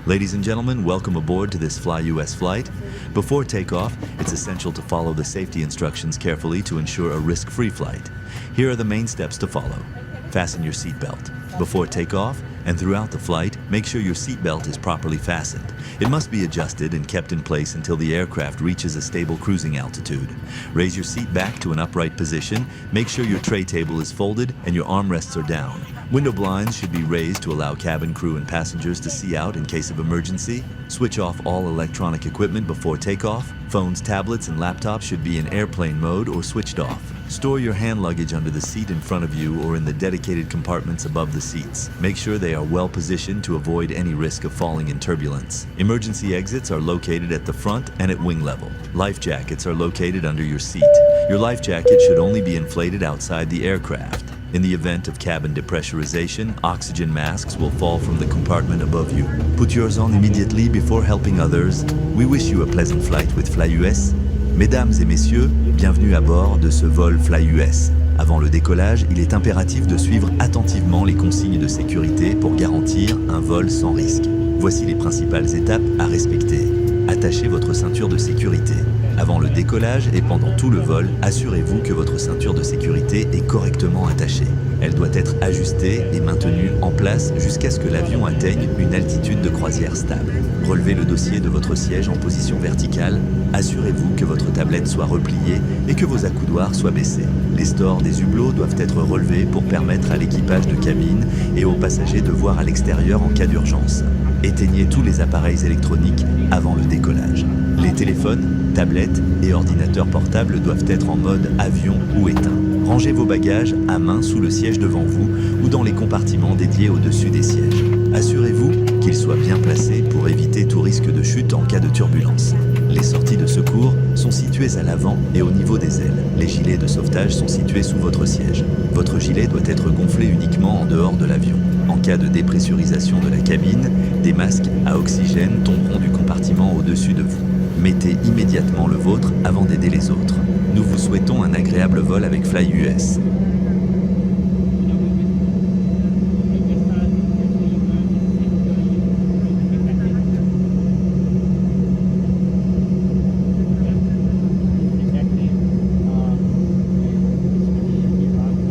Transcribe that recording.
Ladies and gentlemen, welcome aboard to this FlyUS flight. Before takeoff, it's essential to follow the safety instructions carefully to ensure a risk-free flight. Here are the main steps to follow. Fasten your seatbelt. Before takeoff and throughout the flight, make sure your seatbelt is properly fastened. It must be adjusted and kept in place until the aircraft reaches a stable cruising altitude. Raise your seat back to an upright position. Make sure your tray table is folded and your armrests are down. Window blinds should be raised to allow cabin crew and passengers to see out in case of emergency. Switch off all electronic equipment before takeoff. Phones, tablets, and laptops should be in airplane mode or switched off. Store your hand luggage under the seat in front of you or in the dedicated compartments above the seats. Make sure they are well positioned to avoid any risk of falling in turbulence. Emergency exits are located at the front and at wing level. Life jackets are located under your seat. Your life jacket should only be inflated outside the aircraft. In the event of cabin depressurization, oxygen masks will fall from the compartment above you. Put yours on immediately before helping others. We wish you a pleasant flight with FlyUS. Mesdames et messieurs, bienvenue à bord de ce vol FlyUS. Avant le décollage, il est impératif de suivre attentivement les consignes de sécurité pour garantir un vol sans risque. Voici les principales étapes à respecter. Attachez votre ceinture de sécurité. Avant le décollage et pendant tout le vol, assurez-vous que votre ceinture de sécurité est correctement attachée. Elle doit être ajustée et maintenue en place jusqu'à ce que l'avion atteigne une altitude de croisière stable. Relevez le dossier de votre siège en position verticale. Assurez-vous que votre tablette soit repliée et que vos accoudoirs soient baissés. Les stores des hublots doivent être relevés pour permettre à l'équipage de cabine et aux passagers de voir à l'extérieur en cas d'urgence. Éteignez tous les appareils électroniques avant le décollage. Les téléphones, tablettes et ordinateurs portables doivent être en mode avion ou éteint. Rangez vos bagages à main sous le siège devant vous ou dans les compartiments dédiés au-dessus des sièges. Assurez-vous qu'ils soient bien placés pour éviter tout risque de chute en cas de turbulence. Les sorties de secours sont situées à l'avant et au niveau des ailes. Les gilets de sauvetage sont situés sous votre siège. Votre gilet doit être gonflé uniquement en dehors de l'avion. En cas de dépressurisation de la cabine, des masques à oxygène tomberont du compartiment au-dessus de vous. Mettez immédiatement le vôtre avant d'aider les autres. Nous vous souhaitons un agréable vol avec FlyUS.